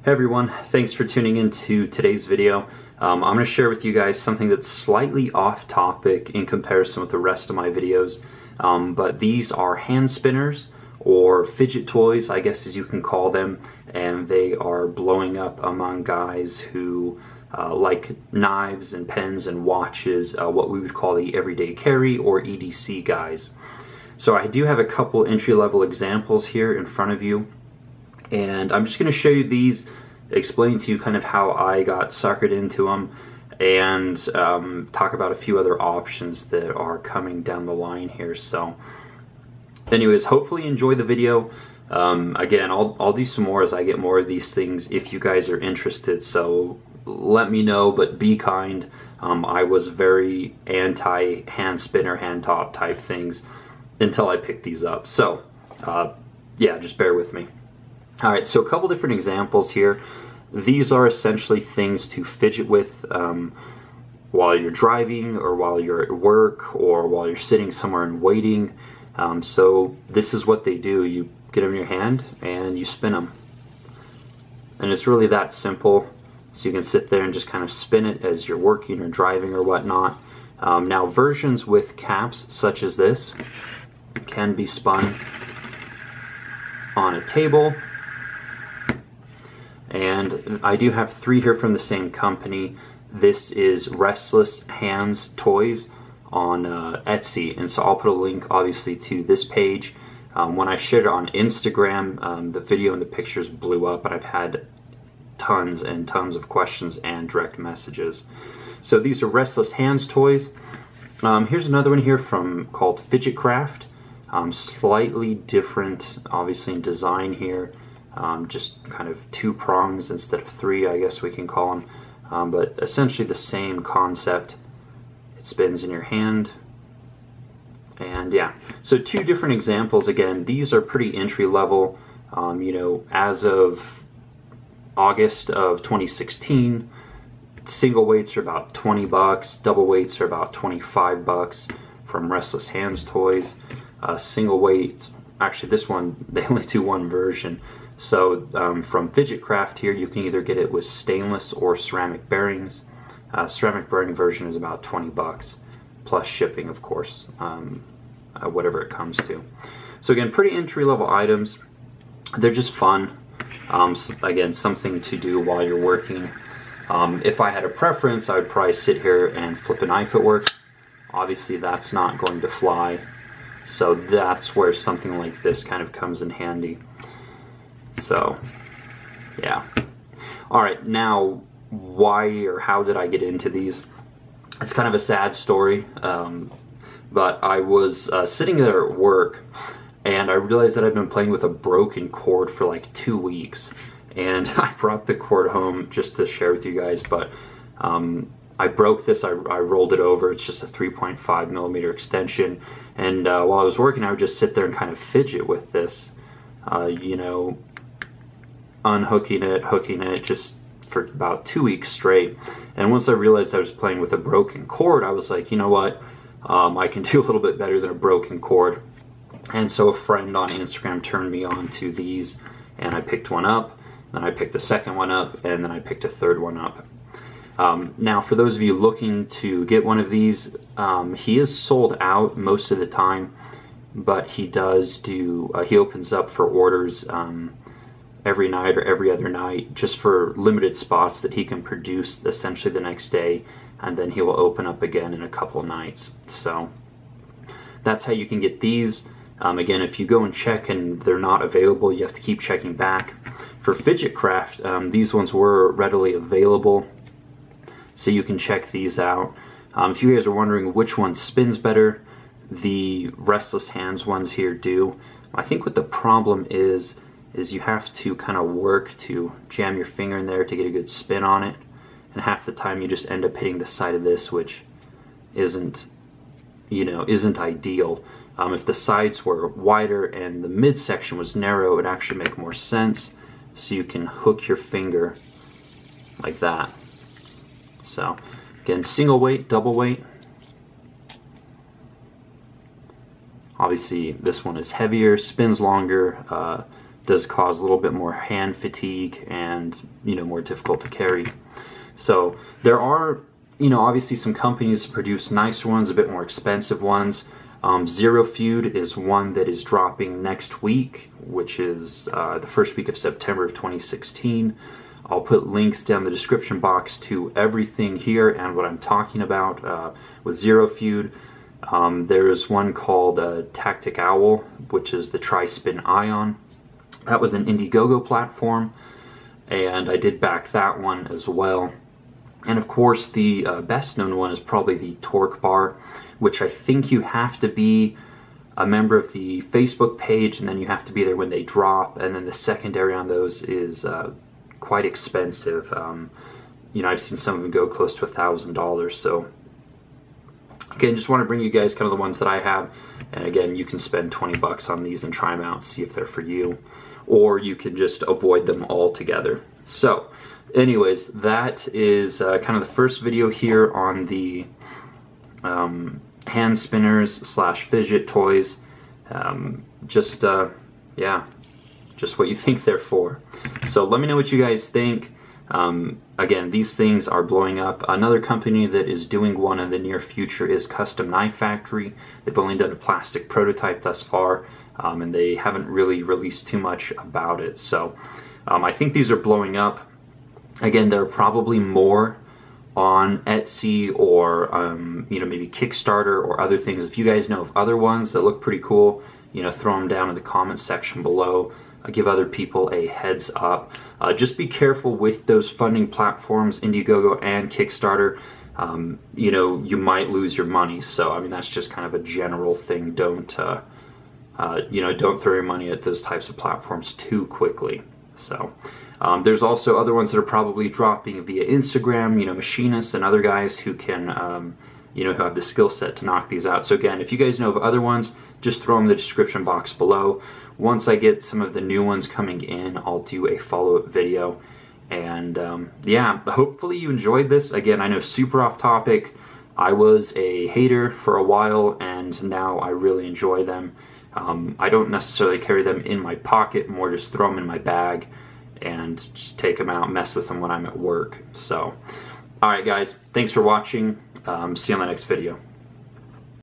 Hey everyone, thanks for tuning in to today's video. I'm going to share with you guys something that's slightly off topic in comparison with the rest of my videos, but these are hand spinners or fidget toys, I guess as you can call them, and they are blowing up among guys who like knives and pens and watches, what we would call the everyday carry or EDC guys. So I do have a couple entry-level examples here in front of you. And I'm just going to show you these, explain to you kind of how I got suckered into them, and talk about a few other options that are coming down the line here. So anyways, hopefully you enjoy the video. Again, I'll do some more as I get more of these things if you guys are interested, so let me know, but be kind. I was very anti hand spinner, hand top type things until I picked these up. So yeah, just bear with me. Alright, so a couple different examples here. These are essentially things to fidget with while you're driving or while you're at work or while you're sitting somewhere and waiting. So this is what they do. You get them in your hand and you spin them. And it's really that simple. So you can sit there and just kind of spin it as you're working or driving or whatnot. Now versions with caps such as this can be spun on a table. And I do have three here from the same company. This is Restless Hands Toys on Etsy, and so I'll put a link obviously to this page. When I shared it on Instagram, the video and the pictures blew up, and I've had tons and tons of questions and direct messages. So these are Restless Hands Toys. Here's another one here called Fidget Craft. Slightly different obviously in design here. Just kind of two prongs instead of three, I guess we can call them, but essentially the same concept. It spins in your hand, and yeah, so two different examples. Again, these are pretty entry level. You know, as of August of 2016, single weights are about 20 bucks, double weights are about 25 bucks from Restless Hands Toys. Single weight, actually this one, they only do one version. So from Fidget Craft here, you can either get it with stainless or ceramic bearings. Ceramic bearing version is about 20 bucks, plus shipping, of course, whatever it comes to. So again, pretty entry-level items. They're just fun. Again, something to do while you're working. If I had a preference, I would probably sit here and flip a knife at work. Obviously, that's not going to fly. So that's where something like this kind of comes in handy. So, yeah. Alright, now, why or how did I get into these? It's kind of a sad story, but I was sitting there at work, and I realized that I'd been playing with a broken cord for like 2 weeks, and I brought the cord home just to share with you guys, but I broke this, I rolled it over. It's just a 3.5 millimeter extension, and while I was working, I would just sit there and kind of fidget with this, you know, unhooking it, hooking it, just for about 2 weeks straight. And once I realized I was playing with a broken cord, I was like, you know what, I can do a little bit better than a broken cord. And so a friend on Instagram turned me on to these, and I picked one up, then I picked a second one up, and then I picked a third one up. Now, for those of you looking to get one of these, he is sold out most of the time, but he does do, he opens up for orders every night or every other night, just for limited spots that he can produce essentially the next day, and then he will open up again in a couple nights. So that's how you can get these. Again, if you go and check and they're not available, you have to keep checking back. For Fidget Craft, these ones were readily available, so you can check these out. If you guys are wondering which one spins better, the Restless Hands ones here do. I think what the problem is you have to kind of work to jam your finger in there to get a good spin on it, and half the time you just end up hitting the side of this, which isn't, you know, isn't ideal. If the sides were wider and the midsection was narrow, it would actually make more sense, so you can hook your finger like that. So again, single weight, double weight. Obviously this one is heavier, spins longer, does cause a little bit more hand fatigue and, you know, more difficult to carry. So there are, you know, obviously some companies produce nicer ones, a bit more expensive ones. Zero Feud is one that is dropping next week, which is the first week of September of 2016. I'll put links down the description box to everything here and what I'm talking about with Zero Feud. There's one called Tactic Owl, which is the Tri-Spin Ion. That was an Indiegogo platform, and I did back that one as well. And of course, the best known one is probably the Torque Bar, which I think you have to be a member of the Facebook page, and then you have to be there when they drop, and then the secondary on those is quite expensive. You know, I've seen some of them go close to $1,000. So again, just want to bring you guys kind of the ones that I have, and again, you can spend 20 bucks on these and try them out, see if they're for you, or you can just avoid them altogether. So anyways, that is kind of the first video here on the hand spinners slash fidget toys. Yeah, just what you think they're for. So let me know what you guys think. Again, these things are blowing up. Another company that is doing one in the near future is Custom Knife Factory. They've only done a plastic prototype thus far, and they haven't really released too much about it. So I think these are blowing up. Again, there are probably more on Etsy or you know, maybe Kickstarter or other things. If you guys know of other ones that look pretty cool, you know, throw them down in the comments section below. Give other people a heads up. Just be careful with those funding platforms, Indiegogo and Kickstarter. You know, you might lose your money. So I mean, that's just kind of a general thing. Don't you know, don't throw your money at those types of platforms too quickly. So there's also other ones that are probably dropping via Instagram, you know, machinists and other guys who can, you know, who have the skill set to knock these out. So again, if you guys know of other ones, just throw them in the description box below. Once I get some of the new ones coming in, I'll do a follow-up video. And yeah, hopefully you enjoyed this. Again, I know super off topic. I was a hater for a while, and now I really enjoy them. I don't necessarily carry them in my pocket, more just throw them in my bag and just take them out, mess with them when I'm at work. So, alright guys, thanks for watching. See you on the next video.